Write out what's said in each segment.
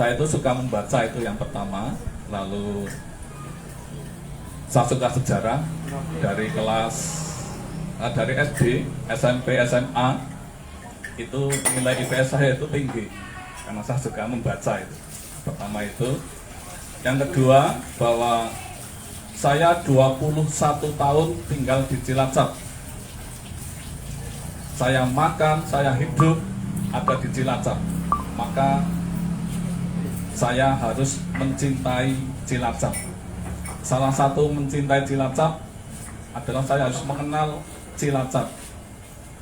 Saya itu suka membaca, itu yang pertama. Lalu saya suka sejarah dari dari SD, SMP, SMA. Itu nilai IPS saya itu tinggi karena saya suka membaca itu. Pertama itu. Yang kedua, bahwa saya 21 tahun tinggal di Cilacap. Saya makan, saya hidup ada di Cilacap. Maka saya harus mencintai Cilacap. Salah satu mencintai Cilacap adalah saya harus mengenal Cilacap.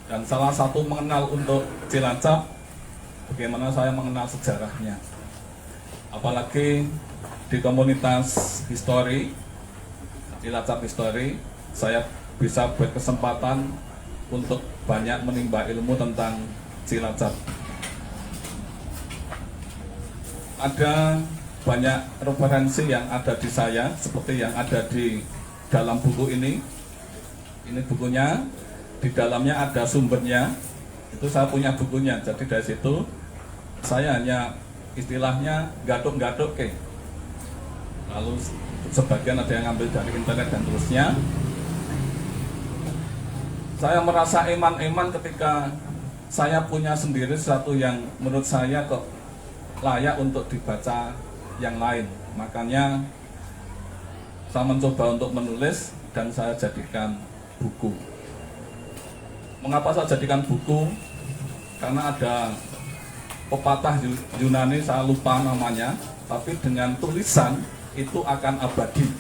Dan salah satu mengenal untuk Cilacap, bagaimana saya mengenal sejarahnya. Apalagi di komunitas histori, Cilacap History, saya bisa berkesempatan untuk banyak menimba ilmu tentang Cilacap. Ada banyak referensi yang ada di saya, seperti yang ada di dalam buku ini. Ini bukunya, di dalamnya ada sumbernya. Itu saya punya bukunya, jadi dari situ saya hanya istilahnya gaduk-gaduk ke. Lalu sebagian ada yang ngambil dari internet dan terusnya. Saya merasa eman-eman ketika saya punya sendiri sesuatu yang menurut saya kok layak untuk dibaca yang lain. Makanya saya mencoba untuk menulis dan saya jadikan buku. Mengapa saya jadikan buku? Karena ada pepatah Yunani, saya lupa namanya, tapi dengan tulisan itu akan abadi.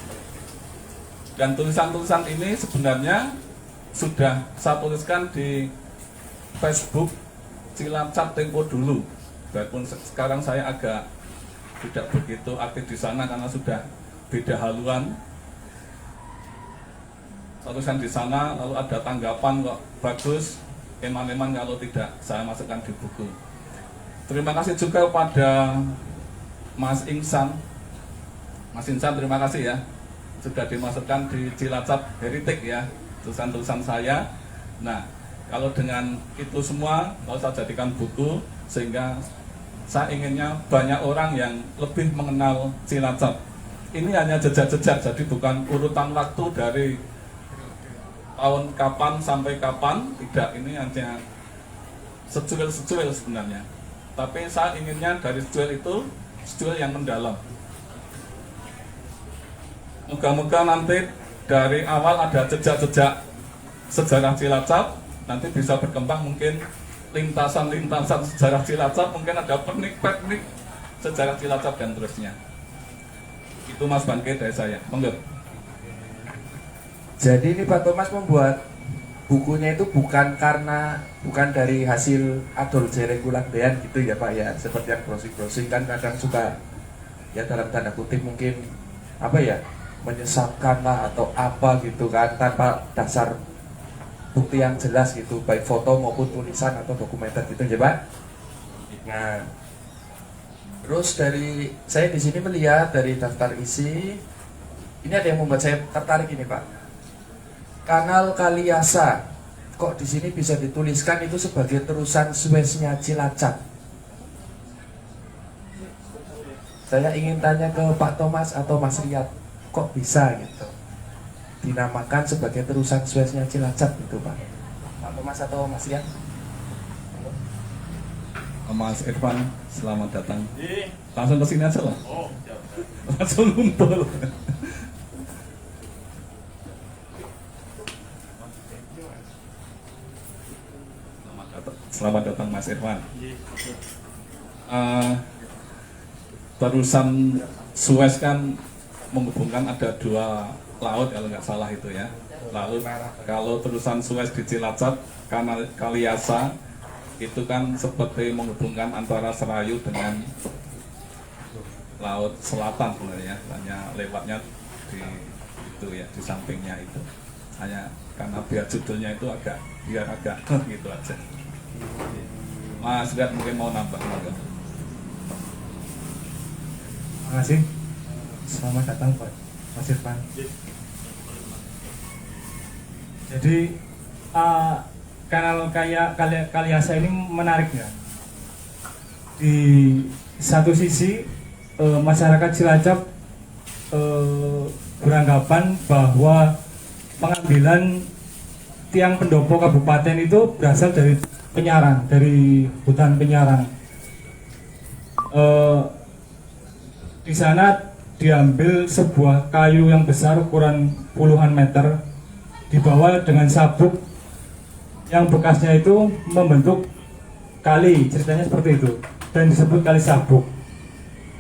Dan tulisan-tulisan ini sebenarnya sudah saya tuliskan di Facebook Cilacap Tempo dulu. Walaupun sekarang saya agak tidak begitu aktif di sana karena sudah beda haluan. Saya tuliskan di sana, lalu ada tanggapan kok bagus, eman-eman kalau tidak saya masukkan di buku. Terima kasih juga kepada Mas Insan. Mas Insan, terima kasih ya, sudah dimasukkan di Cilacap Heritage ya, tulisan-tulisan saya. Nah, kalau dengan itu semua, kalau saya jadikan buku, sehingga saya inginnya banyak orang yang lebih mengenal Cilacap. Ini hanya jejak-jejak, jadi bukan urutan waktu dari tahun kapan sampai kapan, tidak, ini hanya secuil-secuil sebenarnya. Tapi saya inginnya dari secuil itu, secuil yang mendalam. Moga-moga nanti dari awal ada jejak-jejak sejarah Cilacap, nanti bisa berkembang mungkin lintasan-lintasan sejarah Cilacap, mungkin ada pernik-pernik sejarah Cilacap dan terusnya. Itu Mas Bangke dari saya, monggo. Jadi ini Pak Thomas membuat bukunya itu bukan dari hasil adol jere kulandean gitu ya Pak ya, seperti yang browsing-browsing kan kadang suka ya dalam tanda kutip mungkin apa ya, menyesatkan lah atau apa gitu kan, tanpa dasar bukti yang jelas gitu, baik foto maupun tulisan atau dokumenter gitu ya Pak. Nah, terus dari saya di sini melihat dari daftar isi, ini ada yang membuat saya tertarik ini Pak. Kanal Kaliasa, kok di sini bisa dituliskan itu sebagai terusan Sueznya Cilacap. Saya ingin tanya ke Pak Thomas atau Mas Riyad, kok bisa gitu dinamakan sebagai terusan Sueznya Cilacap gitu Pak? Pak Thomas atau Mas Riyad? Mas Irfan, selamat datang. Langsung ke sini aja lah. Langsung ngumpul. Selamat datang Mas Irfan. Terusan Suez kan menghubungkan ada dua laut kalau nggak salah itu ya. Lalu kalau terusan Suez di Cilacap, Kanal Kaliasa itu kan seperti menghubungkan antara Serayu dengan Laut Selatan sebenarnya, hanya lewatnya di itu ya, di sampingnya itu. Hanya karena biar judulnya itu biar agak gitu aja. Mas Riyad mungkin mau nambah. Terima kasih. Selamat datang Pak Mas Irfan. Jadi kanal Kaliasa ini menarik ya. di satu sisi masyarakat Cilacap beranggapan bahwa pengambilan tiang pendopo kabupaten itu berasal dari Penyarang, dari hutan Penyarang. Di sana diambil sebuah kayu yang besar ukuran puluhan meter, dibawa dengan sabuk yang bekasnya itu membentuk kali, ceritanya seperti itu, dan disebut kali sabuk.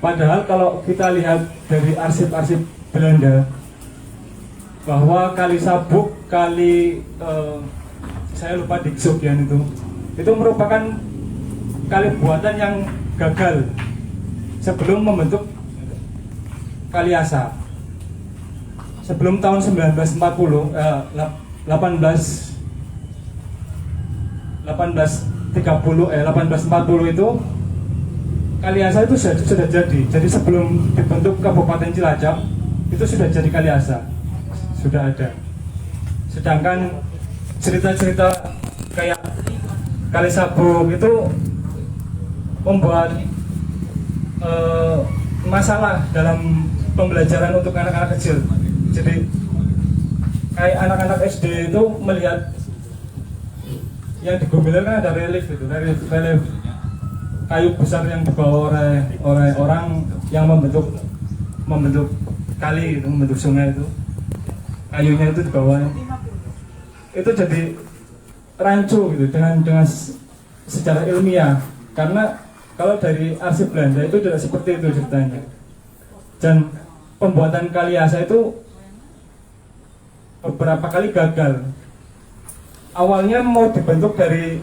Padahal kalau kita lihat dari arsip-arsip Belanda, bahwa kali sabuk, kali saya lupa Diksogian itu merupakan kali buatan yang gagal sebelum membentuk Kaliasa. Sebelum tahun 1830 itu Kaliasa itu sudah jadi. Jadi sebelum dibentuk Kabupaten Cilacap itu sudah jadi Kaliasa, sudah ada. Sedangkan cerita-cerita kayak Kali Sabuk itu membuat masalah dalam pembelajaran untuk anak-anak kecil. Jadi kayak anak-anak SD itu melihat yang digombelin kan ada relief itu, relief kayu besar yang dibawa oleh orang yang membentuk kali itu, membentuk sungai itu, kayunya itu dibawa, itu jadi rancu gitu dengan secara ilmiah. Karena kalau dari arsip Belanda itu tidak seperti itu ceritanya. Dan pembuatan Kaliasa itu beberapa kali gagal. Awalnya mau dibentuk dari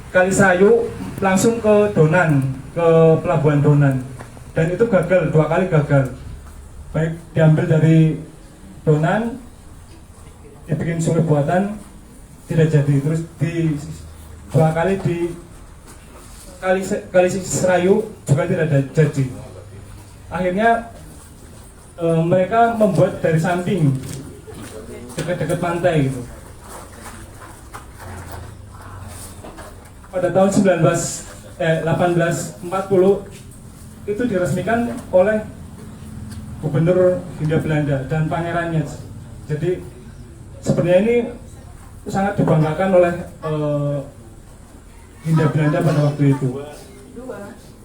Kalisayu langsung ke Donan, ke pelabuhan Donan, dan itu gagal, 2 kali gagal. Baik diambil dari Donan, dibikin sungai buatan, tidak jadi. Terus di 2 kali di Kali Serayu juga tidak jadi. Akhirnya mereka membuat dari samping, dekat-dekat pantai gitu. Pada tahun 1840 itu diresmikan oleh Gubernur Hindia Belanda dan pangerannya. Jadi sebenarnya ini sangat dibanggakan oleh Hindia Belanda pada waktu itu.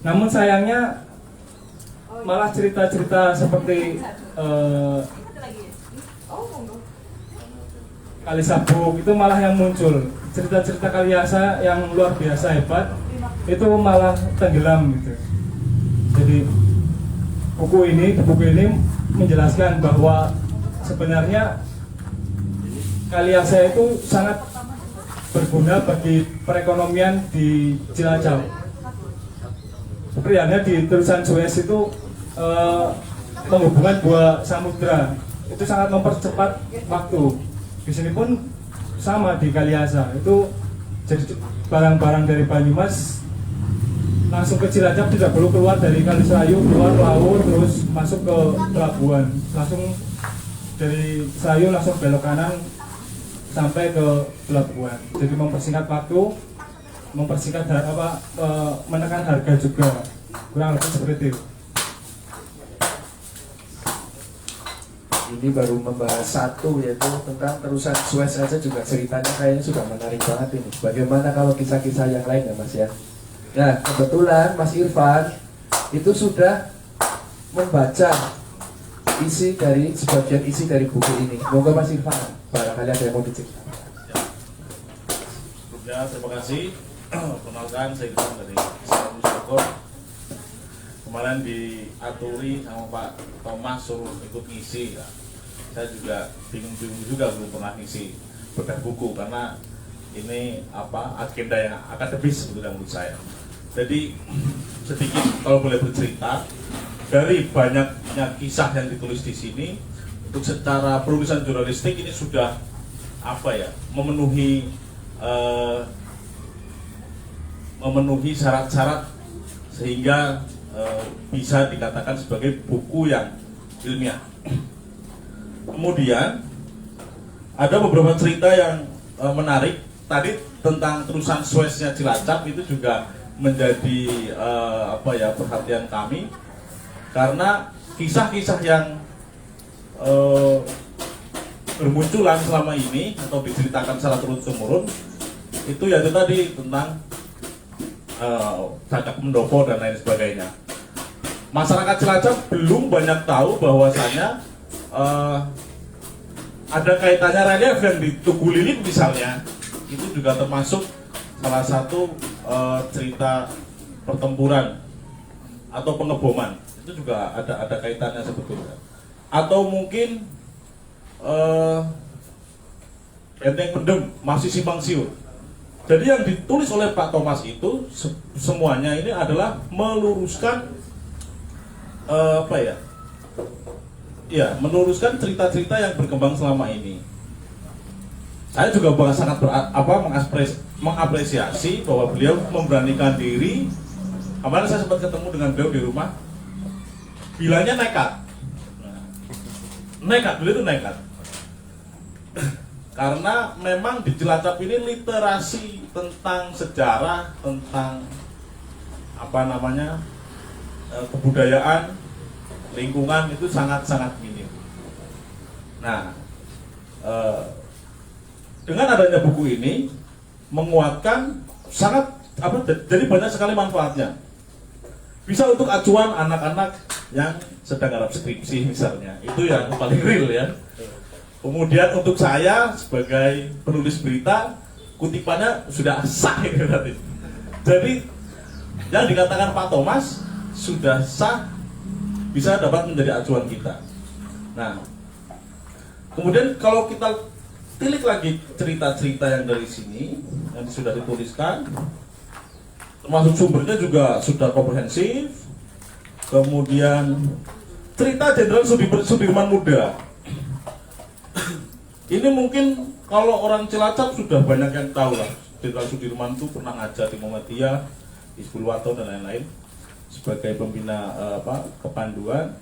Namun sayangnya malah cerita-cerita seperti Kali Sabuk itu malah yang muncul. Cerita-cerita Kaliasa yang luar biasa hebat itu malah tenggelam gitu. Jadi buku ini menjelaskan bahwa sebenarnya Kaliasa itu sangat berguna bagi perekonomian di Cilacap. Seperti halnya di terusan Suez itu menghubungkan 2 samudra, itu sangat mempercepat waktu. Di sini pun sama di Kaliasa, itu jadi barang-barang dari Banyumas langsung ke Cilacap, tidak perlu keluar dari Kaliserayu, keluar laut terus masuk ke pelabuhan, langsung dari Serayu langsung belok kanan sampai ke pelabuhan. Jadi mempersingkat waktu, menekan harga juga, kurang lebih seperti itu. Ini baru membahas satu, yaitu tentang terusan Suez saja juga ceritanya kayaknya sudah menarik banget ini. Bagaimana kalau kisah-kisah yang lain ya Mas ya? Nah kebetulan Mas Irfan itu sudah membaca sebagian isi dari buku ini. Moga Mas Irfan, barangkali ada yang mau diceritakan. Ya, terima kasih. Perkenalkan, saya Irfan dari Salam Bogor. Kemarin diaturi sama Pak Thomas suruh ikut ngisi. Ya. Saya juga bingung-bingung juga, belum pernah ngisi bedah buku karena ini agenda yang akademis sebetulnya menurut saya. Jadi sedikit kalau boleh bercerita dari banyaknya kisah yang ditulis di sini, untuk secara penulisan jurnalistik ini sudah memenuhi syarat-syarat sehingga bisa dikatakan sebagai buku yang ilmiah. Kemudian ada beberapa cerita yang menarik tadi tentang terusan Sueznya Cilacap, itu juga menjadi perhatian kami karena kisah-kisah yang bermunculan selama ini atau diceritakan secara turun-temurun itu ya itu tadi tentang Cagak Mendopo dan lain sebagainya. Masyarakat Cilacap belum banyak tahu bahwasanya ada kaitannya relief yang di Tugu Lilin misalnya, itu juga termasuk salah satu cerita pertempuran atau pengeboman, itu juga ada kaitannya sebetulnya. Atau mungkin Benteng Pendem masih simpang siur. Jadi yang ditulis oleh Pak Thomas itu semuanya ini adalah meluruskan meluruskan cerita-cerita yang berkembang selama ini. Saya juga sangat mengapresiasi bahwa beliau memberanikan diri. Kemarin saya sempat ketemu dengan beliau di rumah. Bilangnya nekat. Beliau itu nekat. Karena memang di Cilacap ini literasi tentang sejarah, tentang kebudayaan, lingkungan itu sangat-sangat minim. Nah, dengan adanya buku ini menguatkan jadi banyak sekali manfaatnya. Bisa untuk acuan anak-anak yang sedang garap skripsi misalnya, itu yang paling real ya. Kemudian untuk saya sebagai penulis berita, kutipannya sudah sah ini berarti. Jadi yang dikatakan Pak Thomas sudah sah, bisa dapat menjadi acuan kita. Nah, kemudian kalau kita tilik lagi cerita-cerita yang dari sini yang sudah dituliskan, termasuk sumbernya juga sudah komprehensif. Kemudian cerita Jenderal Sudirman Muda. Ini mungkin kalau orang Cilacap sudah banyak yang tahu lah. Jenderal Sudirman itu pernah ngajar di Muhammadiyah, Hizbul Wathan dan lain-lain sebagai pembina kepanduan.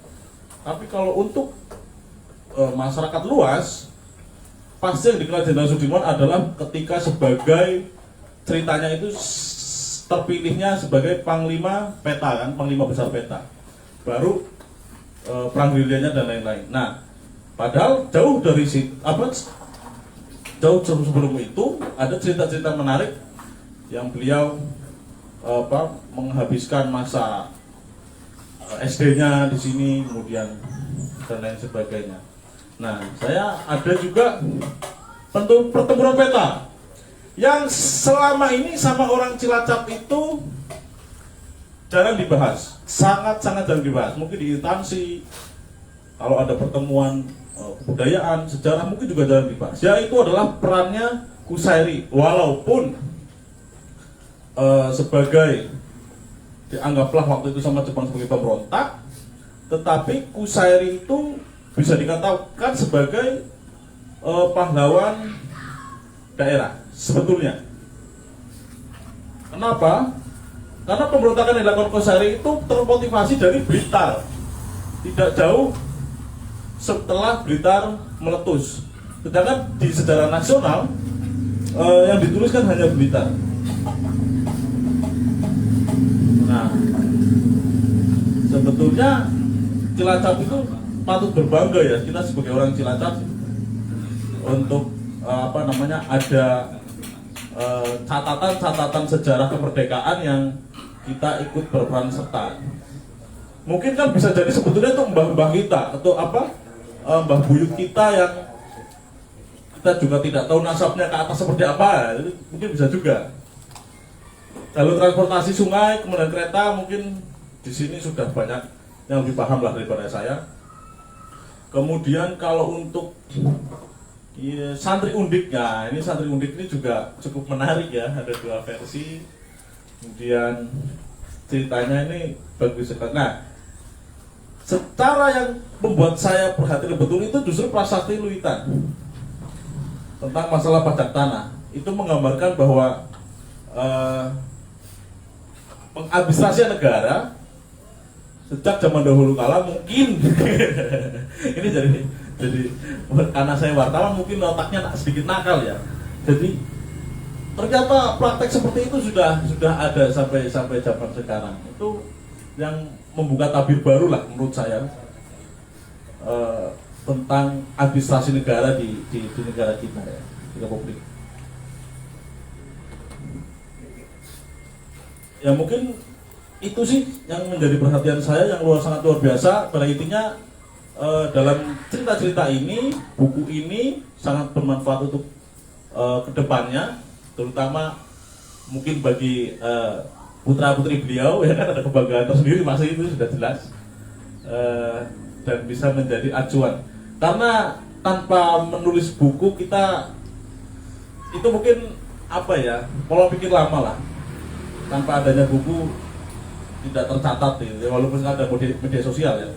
Tapi kalau untuk masyarakat luas, pasti yang dikenal Jenderal Sudirman adalah ketika sebagai ceritanya itu terpilihnya sebagai Panglima Peta kan, Panglima Besar Peta. Baru perang gerilyanya dan lain-lain. Nah, padahal jauh sebelum itu ada cerita-cerita menarik yang beliau menghabiskan masa SD-nya di sini, kemudian dan lain sebagainya. Nah, saya ada juga pertempuran peta yang selama ini sama orang Cilacap itu jarang dibahas, sangat-sangat jarang dibahas. Mungkin di instansi kalau ada pertemuan kebudayaan, sejarah mungkin juga jarang dibahas. Ya, itu adalah perannya Qusairi, walaupun sebagai dianggaplah waktu itu sama Jepang sebagai pemberontak, tetapi Qusairi itu bisa dikatakan sebagai pahlawan daerah sebetulnya. Kenapa? Karena pemberontakan yang dilakukan Qusairi itu termotivasi dari Blitar, tidak jauh setelah Blitar meletus. Sedangkan di sejarah nasional yang dituliskan hanya Blitar. Nah, sebetulnya Cilacap itu patut berbangga ya, kita sebagai orang Cilacap untuk ada catatan sejarah kemerdekaan yang kita ikut berperan serta. Mungkin kan bisa jadi sebetulnya itu mbah-mbah kita atau mbah buyut kita yang kita juga tidak tahu nasabnya ke atas seperti apa, mungkin bisa juga. Jalur transportasi sungai, kemudian kereta, mungkin di sini sudah banyak yang lebih paham lah daripada saya. Kemudian kalau untuk santri undiknya, ini santri undik ini juga cukup menarik ya, ada dua versi. Kemudian ceritanya ini bagus sekali. Nah, secara yang membuat saya perhatian betul itu justru prasasti Luitan tentang masalah pajak tanah. Itu menggambarkan bahwa pengadministrasian negara sejak zaman dahulu kala mungkin ini jadi karena saya wartawan mungkin otaknya sedikit nakal ya. Jadi ternyata praktek seperti itu sudah ada sampai zaman sekarang. Itu yang membuka tabir baru lah menurut saya tentang administrasi negara di negara kita ya, di Republik. Ya mungkin itu sih yang menjadi perhatian saya yang sangat luar biasa. Pada intinya dalam cerita-cerita ini, buku ini sangat bermanfaat untuk kedepannya, terutama mungkin bagi putra-putri beliau ya kan, ada kebanggaan tersendiri masih, itu sudah jelas, dan bisa menjadi acuan. Karena tanpa menulis buku kita itu mungkin apa ya, pola pikir lama lah. Tanpa adanya buku tidak tercatat ya, walaupun ada media sosial ya.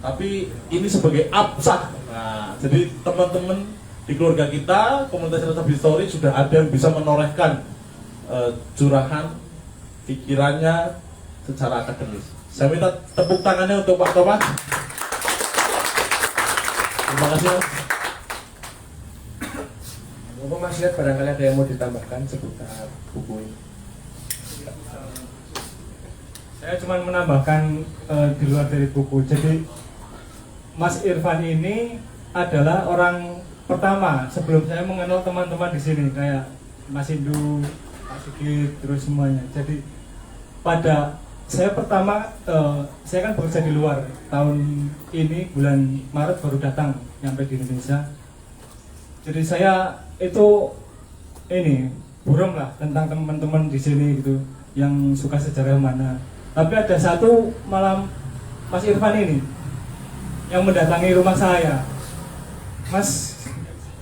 Tapi ini sebagai absah. Nah, jadi teman-teman di keluarga kita, komunitas Cerdas History sudah ada yang bisa menorehkan curahan pikirannya secara akademis. Saya minta tepuk tangannya untuk Pak Thomas. Terima kasih Mas. Monggo Mas lihat barangkali ada yang mau ditambahkan seputar buku ini. Saya cuma menambahkan di luar dari buku. Jadi Mas Irfan ini adalah orang pertama sebelum saya mengenal teman-teman di sini kayak Mas Indu, Pak Sigit, terus semuanya. Jadi pada saya pertama saya kan bekerja di luar. Tahun ini bulan Maret baru datang nyampe di Indonesia. Jadi saya itu ini buram lah tentang teman-teman di sini gitu yang suka sejarah mana. Tapi ada satu malam Mas Irfan ini yang mendatangi rumah saya. Mas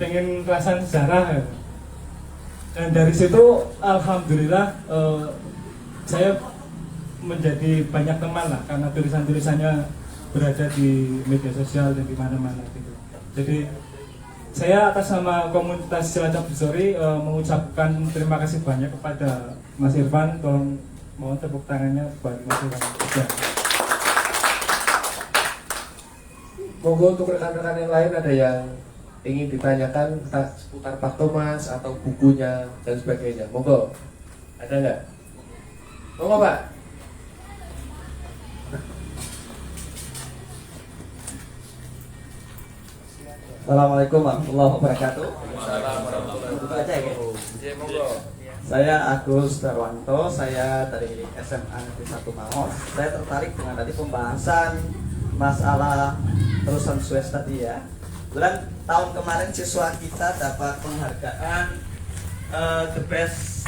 pengen ngerasain sejarah ya. Dan dari situ alhamdulillah saya menjadi banyak teman lah karena tulisan-tulisannya berada di media sosial dan di mana-mana gitu. Jadi saya atas nama komunitas Cilacap History mengucapkan terima kasih banyak kepada Mas Irfan. Tolong mohon tepuk tangannya buat Mas Irfan. Monggo untuk rekan-rekan yang lain ada yang ingin ditanyakan seputar Pak Thomas atau bukunya dan sebagainya. Monggo. Ada nggak? Monggo Pak. Assalamualaikum warahmatullahi wabarakatuh. Saya Agus Darwanto, saya dari SMA Negeri 1 Maos. Saya tertarik dengan tadi pembahasan masalah terusan Suez tadi ya. Kebetulan tahun kemarin siswa kita dapat penghargaan the best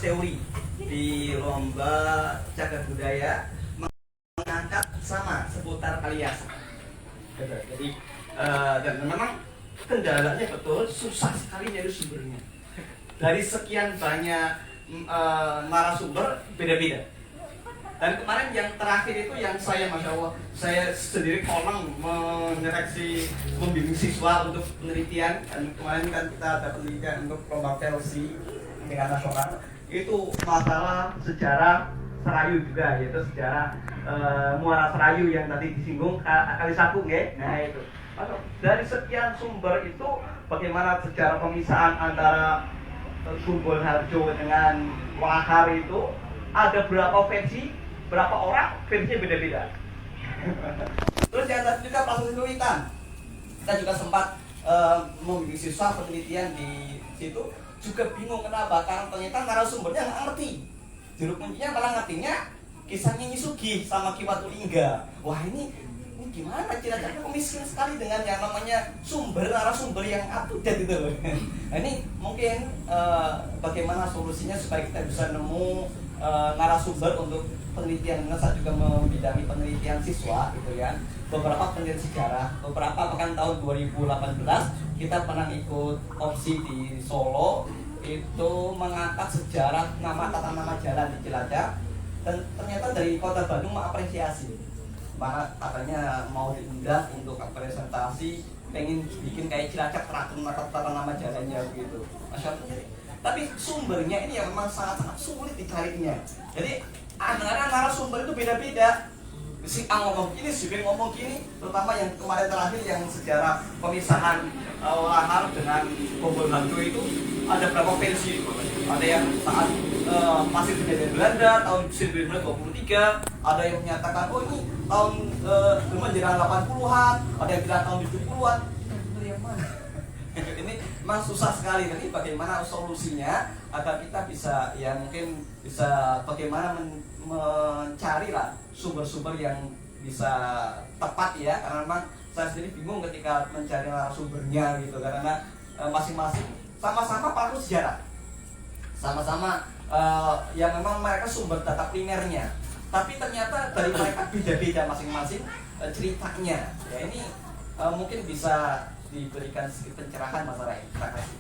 teori di lomba cagar budaya mengangkat sama seputar Kaliasa. Jadi dan memang kendalanya betul susah sekali nyari sumbernya. Dari sekian banyak narasumber beda-beda. Dan kemarin yang terakhir itu yang saya masya Allah saya sendiri kolong menyeleksi membimbing siswa untuk penelitian. Dan kemarin kan kita ada penelitian untuk lomba PLC tingkat nasional itu masalah sejarah Serayu juga, yaitu sejarah Muara Serayu yang tadi disinggung kali saku nggih. Nah itu dari sekian sumber itu bagaimana sejarah pemisahan antara Sumbul Harjo dengan Walahar itu ada berapa versi, berapa orang, versinya beda-beda. Terus yang tadi juga proses penelitian, kita juga sempat membimbing siswa penelitian di situ juga bingung kenapa, karena ternyata narasumbernya nggak ngerti. Juru kuncinya malah ngertinya kisahnya Nyi Sugih sama Ki Watulingga. Wah ini gimana Cilacap miskin sekali dengan yang namanya narasumber yang up to date gitu loh. Nah, ini mungkin bagaimana solusinya supaya kita bisa nemu narasumber untuk penelitian. Saya juga membidangi penelitian siswa gitu ya. Beberapa penelitian sejarah, beberapa bahkan tahun 2018 kita pernah ikut opsi di Solo itu mengangkat sejarah tata nama jalan di Cilacap, dan ternyata dari Kota Bandung mengapresiasi. Mana katanya mau diundang untuk presentasi, pengen bikin kayak Cilacap teratur tata nama jalannya begitu. Masyaallah. Tapi sumbernya ini yang memang sangat-sangat sulit dicarinya. Jadi antara narasumber itu beda-beda. Si A ngomong gini, si B ngomong gini, terutama yang kemarin terakhir yang sejarah pemisahan Walahar dengan Bonggol Harjo itu ada berapa versi. Ada yang saat masih kejadian Belanda tahun 1923, ada yang menyatakan oh ini tahun menjelang 80-an, ada yang bilang tahun 70-an. Itu yang mana? Ini memang susah sekali. Jadi bagaimana solusinya agar kita bisa ya mungkin bisa bagaimana mencari lah sumber-sumber yang bisa tepat ya, karena memang saya sendiri bingung ketika mencari sumbernya gitu, karena masing-masing sama-sama pelaku sejarah, sama-sama yang memang mereka sumber data primernya, tapi ternyata dari mereka beda-beda masing-masing ceritanya. Ya ini mungkin bisa diberikan sedikit pencerahan Mas Rai. Terima kasih.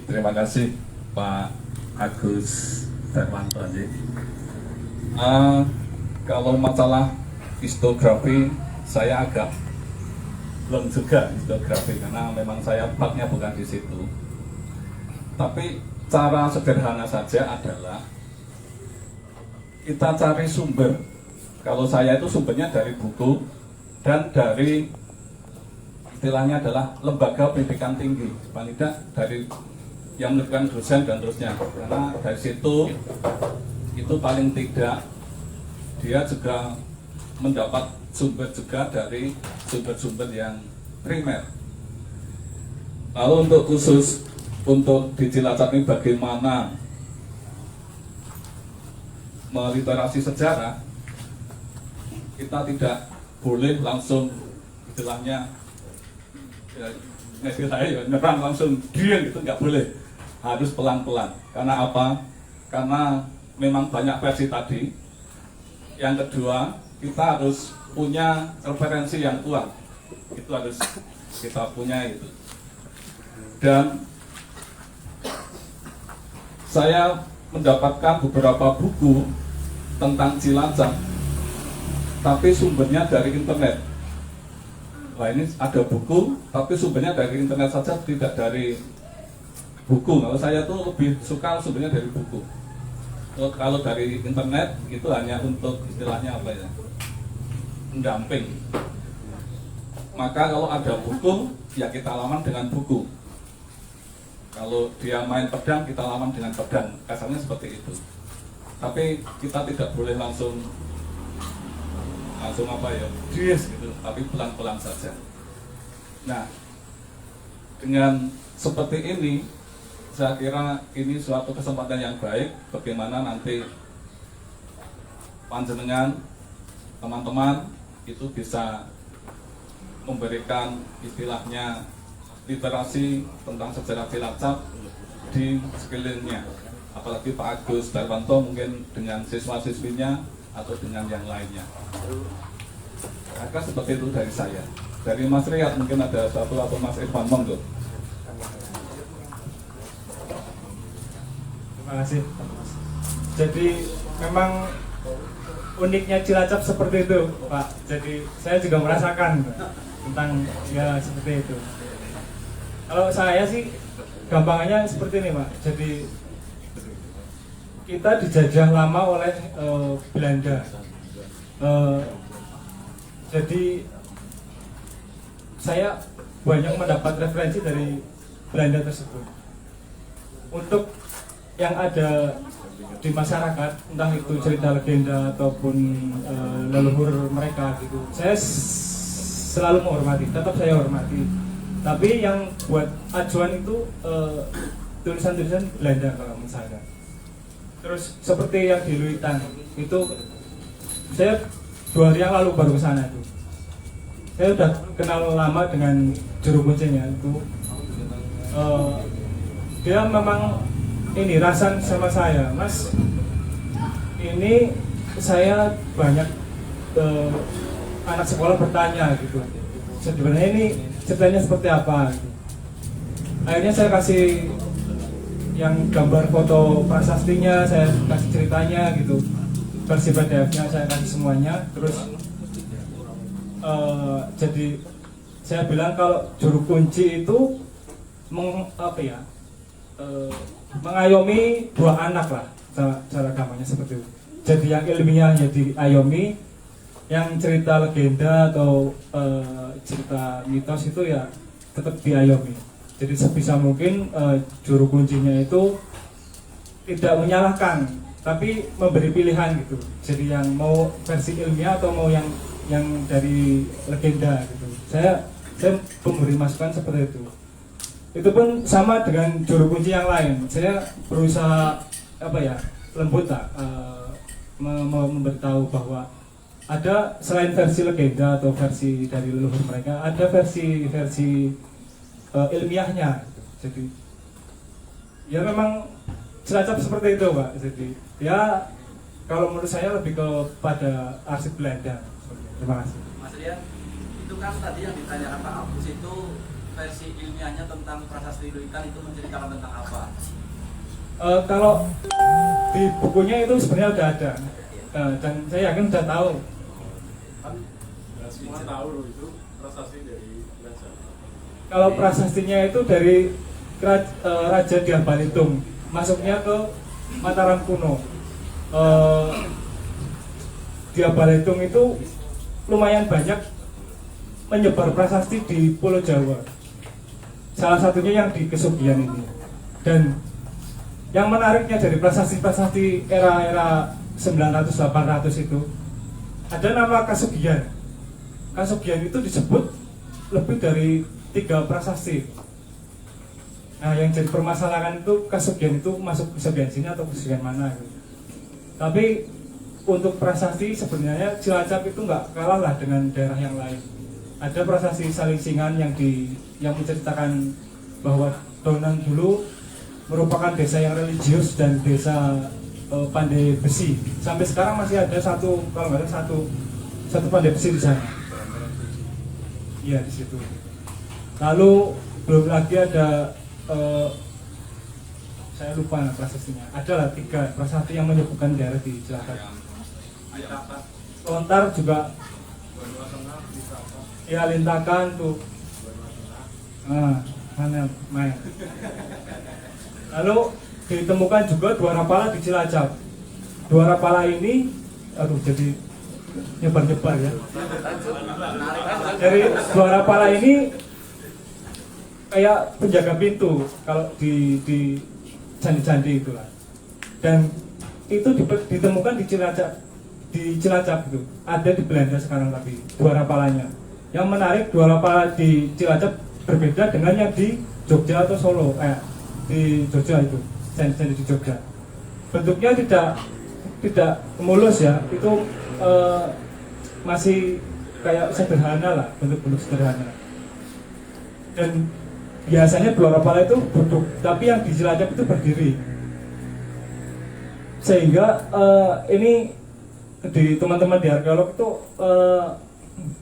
Terima kasih Pak Agus Darmanto. Kalau masalah historiografi saya agak belum juga historiografi karena memang saya baknya bukan di situ. Tapi cara sederhana saja adalah kita cari sumber. Kalau saya itu sumbernya dari buku dan dari istilahnya adalah lembaga pendidikan tinggi, paling tidak dari yang menentukan dosen dan terusnya, karena dari situ itu paling tidak dia juga mendapat sumber juga dari sumber-sumber yang primer. Lalu untuk khusus untuk di Cilacap ini bagaimana meliterasi sejarah, kita tidak boleh langsung istilahnya ya, nyerang langsung dia gitu, nggak boleh, harus pelan-pelan. Karena apa? Karena memang banyak versi tadi. Yang kedua, kita harus punya referensi yang kuat, itu harus kita punya itu. Dan saya mendapatkan beberapa buku tentang Cilacap, tapi sumbernya dari internet. Wah, ini ada buku, tapi sumbernya dari internet saja, tidak dari buku. Kalau saya tuh lebih suka sumbernya dari buku. Kalau dari internet itu hanya untuk istilahnya apa ya, mendamping. Maka kalau ada buku, ya kita lawan dengan buku. Kalau dia main pedang, kita lawan dengan pedang. Kasarnya seperti itu. Tapi kita tidak boleh langsung apa ya, dies gitu, tapi pelan-pelan saja. Nah, dengan seperti ini, saya kira ini suatu kesempatan yang baik bagaimana nanti panjenengan, teman-teman itu bisa memberikan istilahnya literasi tentang sejarah Cilacap di sekelilingnya. Apalagi Pak Agus Darmanto mungkin dengan siswa-siswinya atau dengan yang lainnya. Maka seperti itu dari saya. Dari Mas Riyad mungkin ada satu atau Mas Irfan, monggo. Terima kasih. Jadi memang uniknya Cilacap seperti itu, Pak. Jadi saya juga merasakan tentang ya seperti itu. Kalau saya sih gampangannya seperti ini, Pak. Jadi kita dijajah lama oleh Belanda. Jadi saya banyak mendapat referensi dari Belanda tersebut. Untuk yang ada di masyarakat, entah itu cerita legenda ataupun leluhur mereka gitu, saya selalu menghormati, tetap saya hormati. Tapi yang buat acuan itu tulisan-tulisan Belanda kalau menurut saya. Terus seperti yang di Luitan itu, saya 2 hari yang lalu baru ke sana itu. Saya udah kenal lama dengan juru kuncinya itu. Dia memang ini rasan sama saya, Mas. Ini saya banyak anak sekolah bertanya gitu. Sebenarnya ini ceritanya seperti apa? Gitu. Akhirnya saya kasih yang gambar foto prasastinya, saya kasih ceritanya gitu, versi PDF-nya saya kasih semuanya. Terus jadi saya bilang kalau juru kunci itu mengayomi 2 anak lah, cara gampangnya seperti itu. jadi yang ilmiah ya di Ayomi, yang cerita legenda atau cerita mitos itu ya tetap di Ayomi. Jadi sebisa mungkin juru kuncinya itu tidak menyalahkan, tapi memberi pilihan gitu. Jadi yang mau versi ilmiah atau mau yang dari legenda gitu. Saya memberi masukan seperti itu. Itu pun sama dengan juru kunci yang lain. Saya berusaha lembut lah, memberitahu bahwa ada selain versi legenda atau versi dari leluhur mereka, ada versi ilmiahnya. Jadi ya memang Cilacap seperti itu, Pak. Jadi ya kalau menurut saya lebih kepada arsip Belanda. Terima kasih. Mas Rian, itu kan tadi yang ditanyakan Pak Agus itu versi ilmiahnya tentang prasasti Luitan itu menceritakan tentang apa? Kalau di bukunya itu sebenarnya udah ada, dan saya yakin udah tahu. Semua tahu loh itu prasasti dari Raja. Kalau prasastinya itu dari Raja Diabalitung, masuknya ke Mataram kuno. Diabalitung itu lumayan banyak menyebar prasasti di Pulau Jawa. Salah satunya yang di Kesugihan ini. Dan yang menariknya dari prasasti-prasasti era-era 900-800 itu ada nama Kasugihan. Kasugihan itu disebut lebih dari 3 prasasti. Nah, yang jadi permasalahan itu Kasugihan itu masuk Kesugihan sini atau Kesugihan mana gitu. Tapi untuk prasasti sebenarnya Cilacap itu nggak kalah lah dengan daerah yang lain. Ada prasasti Salingsingan yang menceritakan bahwa Donan dulu merupakan desa yang religius dan desa pandai besi. Sampai sekarang masih ada satu pandai besi di sana. Iya, di situ. Lalu belum lagi ada saya lupa prasastinya. Adalah 3 prasasti yang menyebutkan daerah di Cilacap. Lontar juga. Ya, Lintakan tuh. Mana main. Lalu ditemukan juga Dwara Pala di Cilacap. Dwara Pala ini, jadi nyebar-nyebar ya. Dari Dwara Pala ini kayak penjaga pintu kalau di candi-candi itulah. Dan itu ditemukan di Cilacap itu. Ada di Belanda sekarang tapi Dwara Palanya. Yang menarik Dwara Pala di Cilacap berbeda dengan yang di Jogja atau Solo. Di Jogja itu, candi di Jogja. Bentuknya tidak mulus ya. Itu masih kayak sederhana lah, bentuk-bentuk sederhana. Dan biasanya Dwara Pala itu duduk, tapi yang di Cilacap itu berdiri. Sehingga ini di teman-teman di arkeolog itu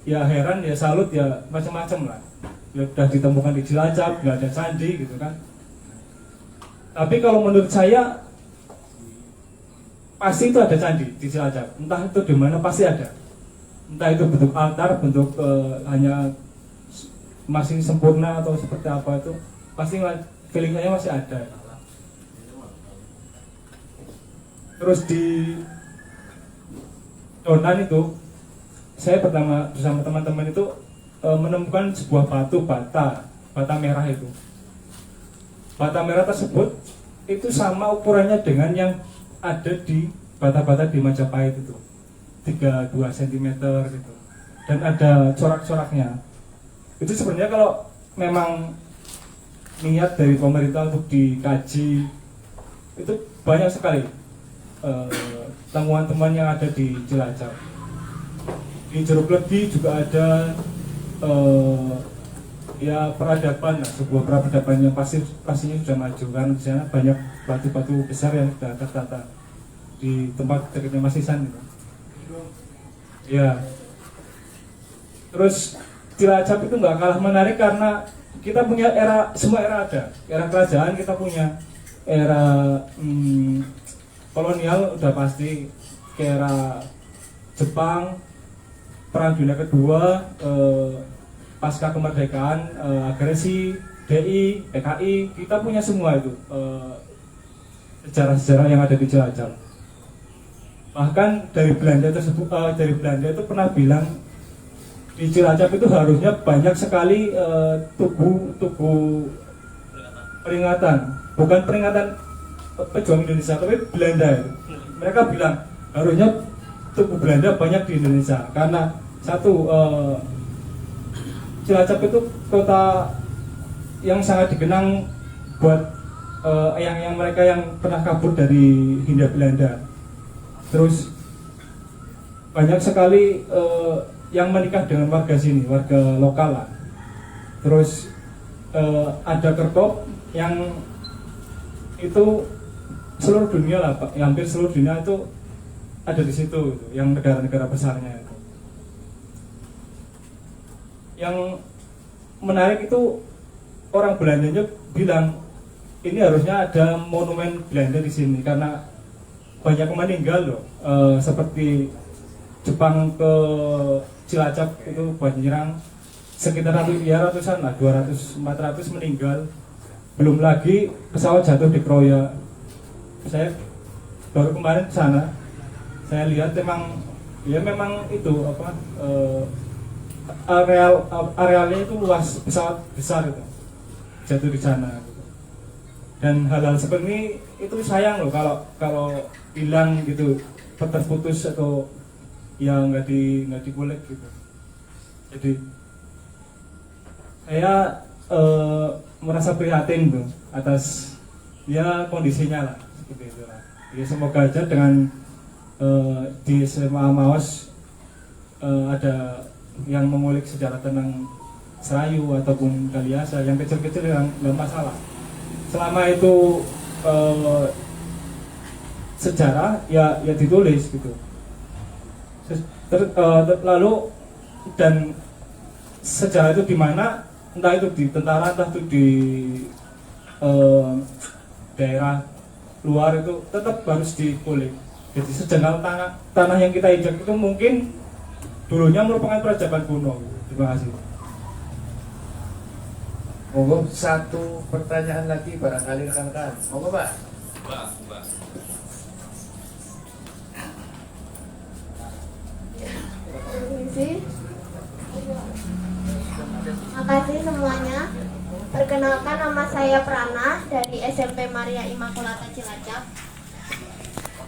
ya heran, ya salut, ya macam-macam lah. Ya sudah ditemukan di Cilacap, nggak ada candi gitu kan. Tapi kalau menurut saya pasti itu ada candi di Cilacap. Entah itu di mana pasti ada. Entah itu bentuk altar, bentuk hanya masih sempurna atau seperti apa itu, pasti feeling saya masih ada. Terus di Donan itu saya pertama bersama teman-teman itu menemukan sebuah bata merah itu. Bata merah tersebut itu sama ukurannya dengan yang ada di bata-bata di Majapahit itu, 32 cm gitu. Dan ada corak-coraknya. Itu sebenarnya kalau memang niat dari pemerintah untuk dikaji, itu banyak sekali temuan-temuan yang ada di Cilacap. Di Jeruk Legi juga ada ya peradaban, sebuah peradaban yang pastinya sudah maju karena di sana banyak batu-batu besar yang sudah tertata di tempat dekatnya Masisan gitu. Ya. Terus Cilacap itu nggak kalah menarik karena kita punya semua era ada. Era kerajaan kita punya, era kolonial udah pasti, ke era Jepang, Perang Dunia Kedua, pasca kemerdekaan, agresi, DI, PKI, kita punya semua itu sejarah-sejarah yang ada di Cilacap. Bahkan dari Belanda tersebut, dari Belanda itu pernah bilang di Cilacap itu harusnya banyak sekali tugu peringatan, bukan peringatan pejuang Indonesia, tapi Belanda. Mereka bilang harusnya tugu Belanda banyak di Indonesia karena satu, Cilacap itu kota yang sangat dikenang buat yang mereka yang pernah kabur dari Hindia Belanda. Terus banyak sekali yang menikah dengan warga sini, warga lokal lah. Terus ada kerkop yang itu seluruh dunia lah Pak, hampir seluruh dunia itu ada di situ, gitu, yang negara-negara besarnya itu. Yang menarik itu orang Belandanya bilang ini harusnya ada monumen Belanda di sini karena banyak meninggal loh, seperti Jepang ke Cilacap itu buat nyerang sekitar ratusan lah, 200-400 meninggal. Belum lagi pesawat jatuh di Kroya. Saya baru kemarin ke sana, saya lihat memang itu apa, arealnya itu luas, pesawat besar itu jatuh di sana gitu. Dan hal-hal seperti ini itu sayang loh kalau hilang gitu, terputus atau ya nggak dikulik gitu. Jadi saya merasa prihatin tuh atas ya kondisinya lah seperti itu lah. Ya semoga aja dengan di SMA Maos ada yang mengulik sejarah tentang Serayu ataupun Kaliasa yang kecil-kecil yang nggak masalah. Selama itu sejarah ya ditulis gitu. Lalu dan sejarah itu di mana, entah itu di tentara, entah itu di daerah luar, itu tetap harus dikulik. Jadi sejengkal tanah yang kita injak itu mungkin dulunya merupakan peradaban kuno. Terima kasih. Monggo satu pertanyaan lagi barangkali rekan-rekan. Monggo Pak. Mbak. Makasih semuanya. Perkenalkan, nama saya Prana dari SMP Maria Immaculata Cilacap.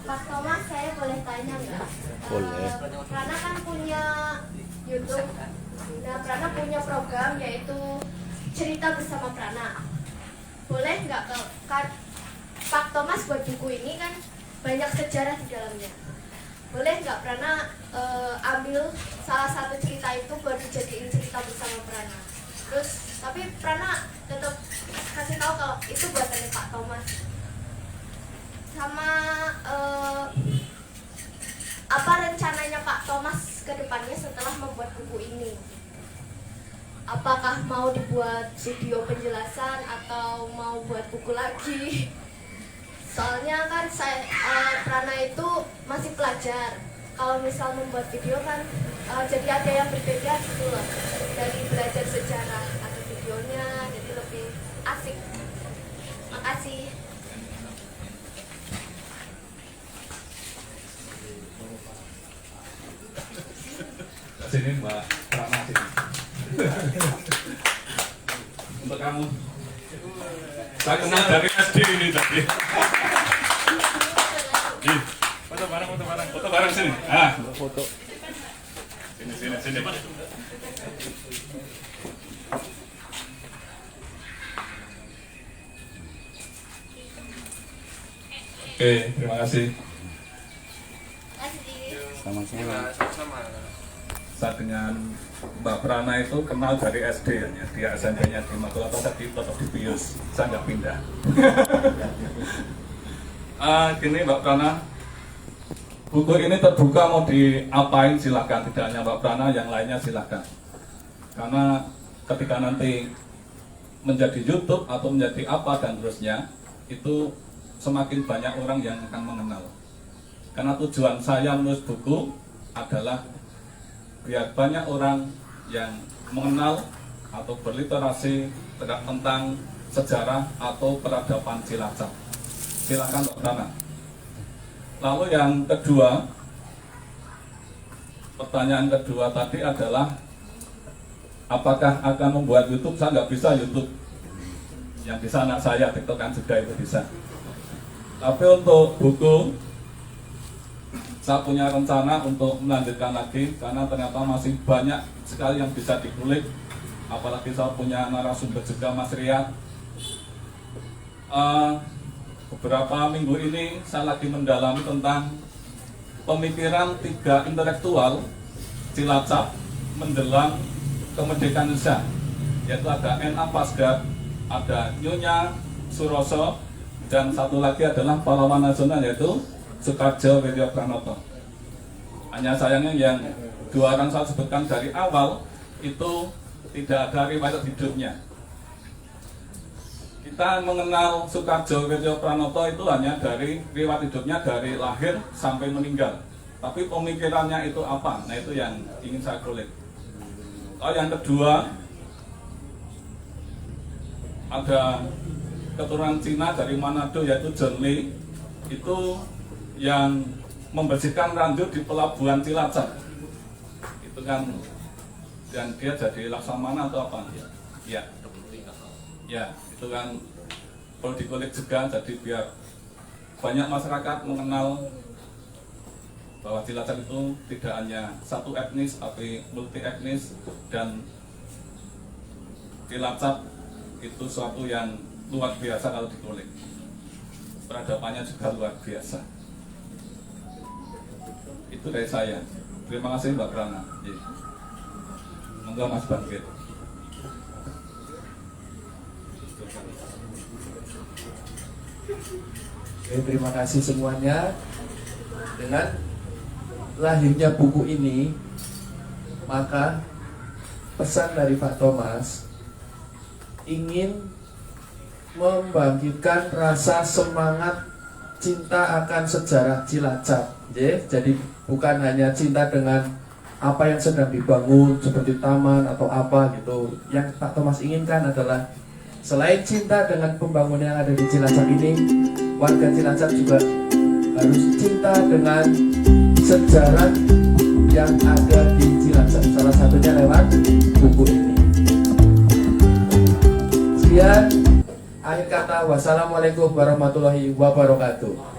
Pak Thomas, saya boleh tanya nggak? Boleh. Prana kan punya YouTube. Nah, Prana punya program yaitu Cerita Bersama Prana. Boleh nggak Pak Thomas buat buku ini kan banyak sejarah di dalamnya. Boleh nggak Prana ambil salah satu cerita itu buat dijadiin cerita bersama Prana. Terus tapi Prana tetap kasih tahu kalau itu buatannya Pak Thomas. Sama apa rencananya Pak Thomas ke depannya setelah membuat buku ini? Apakah mau dibuat video penjelasan atau mau buat buku lagi? Soalnya kan saya Prana itu masih pelajar. Kalau misal membuat video kan jadi ada yang berbeda gitu loh. Dari belajar sejarah atau videonya jadi lebih asik. Makasih. Sini Mbak Prana sini. Untuk kamu. Saya kenal dari SD ini tadi. Foto bareng sini. Ah, foto. Sini. Oke, terima kasih. Sama-sama. Saya dengan Mbak Prana itu kenal dari SD ya, dia SMP-nya di Immaculata, tapi tetap di Pius, saya nggak pindah. Gini Mbak Prana, buku ini terbuka mau diapain silahkan, tidak hanya Mbak Prana, yang lainnya silahkan. Karena ketika nanti menjadi YouTube atau menjadi apa dan terusnya, itu semakin banyak orang yang akan mengenal. Karena tujuan saya menulis buku adalah biar banyak orang yang mengenal atau berliterasi tentang sejarah atau peradaban Cilacap. Silakan Mbak Prana. Lalu yang kedua, pertanyaan kedua tadi adalah apakah akan membuat YouTube? Saya nggak bisa YouTube. Yang bisa anak saya, TikTok kan sudah itu bisa. Tapi untuk buku, saya punya rencana untuk melanjutkan lagi karena ternyata masih banyak sekali yang bisa dikulik. Apalagi saya punya narasumber juga, Mas Riyad. Beberapa minggu ini saya lagi mendalami tentang pemikiran tiga intelektual Cilacap menjelang kemerdekaan Indonesia, yaitu ada N.A. Pasgar, ada Nyonya Suroso, dan satu lagi adalah pahlawan nasional yaitu Soekardjo Wirjopranoto. Hanya sayangnya yang dua orang saya sebutkan dari awal itu tidak ada riwayat hidupnya. Kita mengenal Soekardjo Wirjopranoto itu hanya dari riwayat hidupnya dari lahir sampai meninggal. Tapi pemikirannya itu apa? Nah itu yang ingin saya kulik. Yang kedua, ada keturunan Cina dari Manado yaitu John Lee, itu yang membersihkan ranjau di pelabuhan Cilacap. Itu kan dan dia jadi laksamana atau apa? Ya, itu kan perlu dikulik juga, jadi biar banyak masyarakat mengenal bahwa Cilacap itu tidak hanya satu etnis tapi multi etnis, dan Cilacap itu suatu yang luar biasa kalau dikulik. Peradabannya juga luar biasa. Itu dari saya. Terima kasih Mbak Prana. Monggo Mas Bangkit. Oke, terima kasih semuanya. Dengan lahirnya buku ini, maka pesan dari Pak Thomas ingin membangkitkan rasa semangat cinta akan sejarah Cilacap. Jadi bukan hanya cinta dengan apa yang sedang dibangun seperti taman atau apa gitu. Yang Pak Thomas inginkan adalah selain cinta dengan pembangunan yang ada di Cilacap ini, warga Cilacap juga harus cinta dengan sejarah yang ada di Cilacap. Salah satunya lewat buku ini. Sekian, akhir kata, wassalamualaikum warahmatullahi wabarakatuh.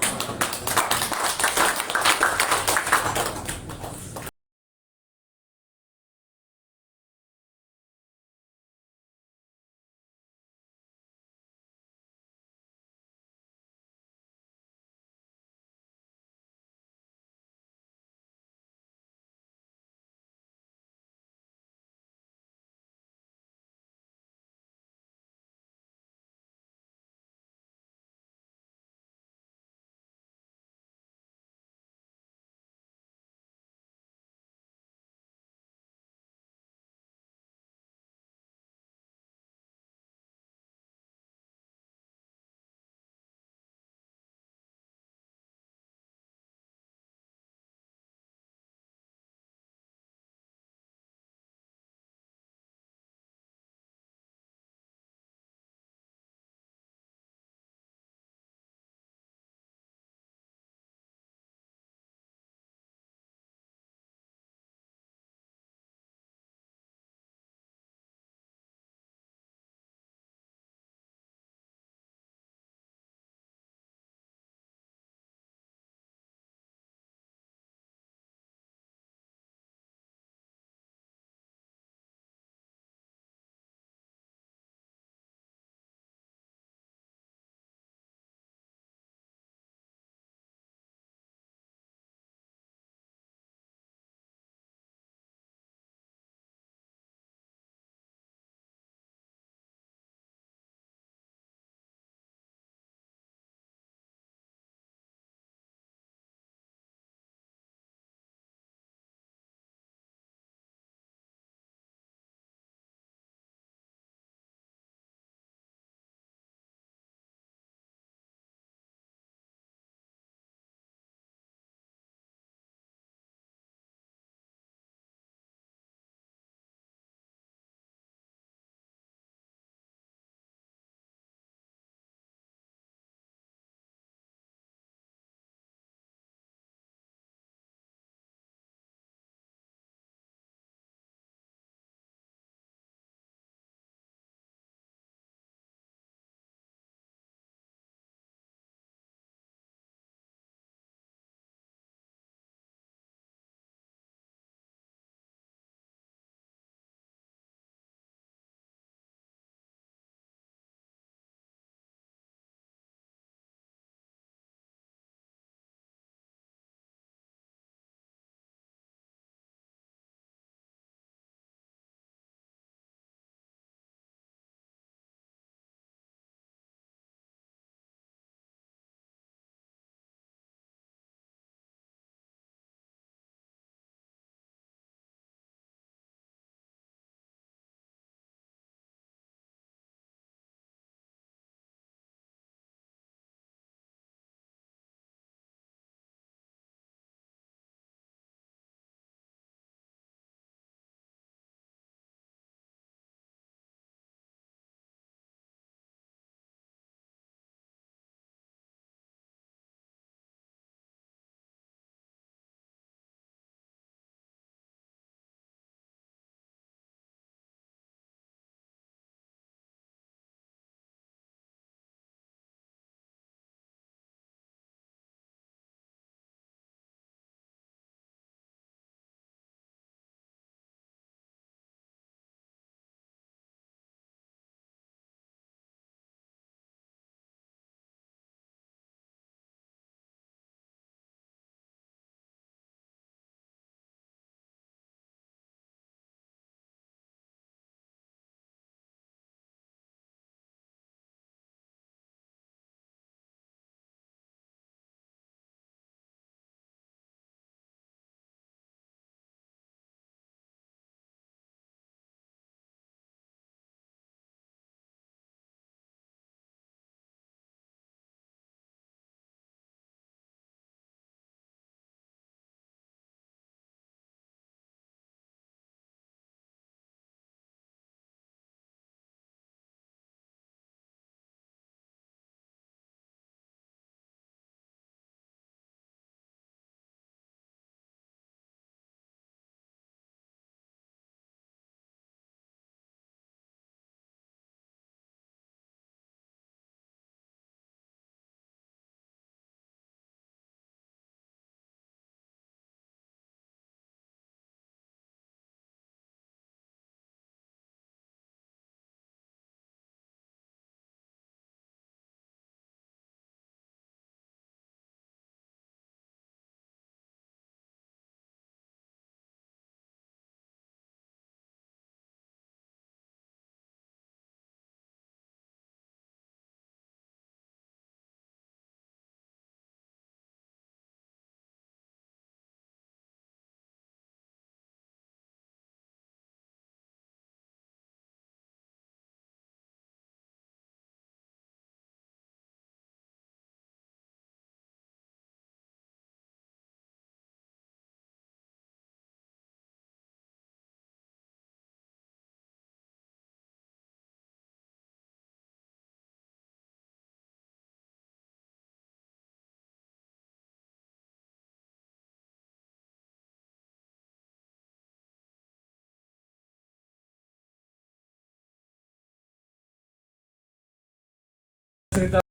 cerita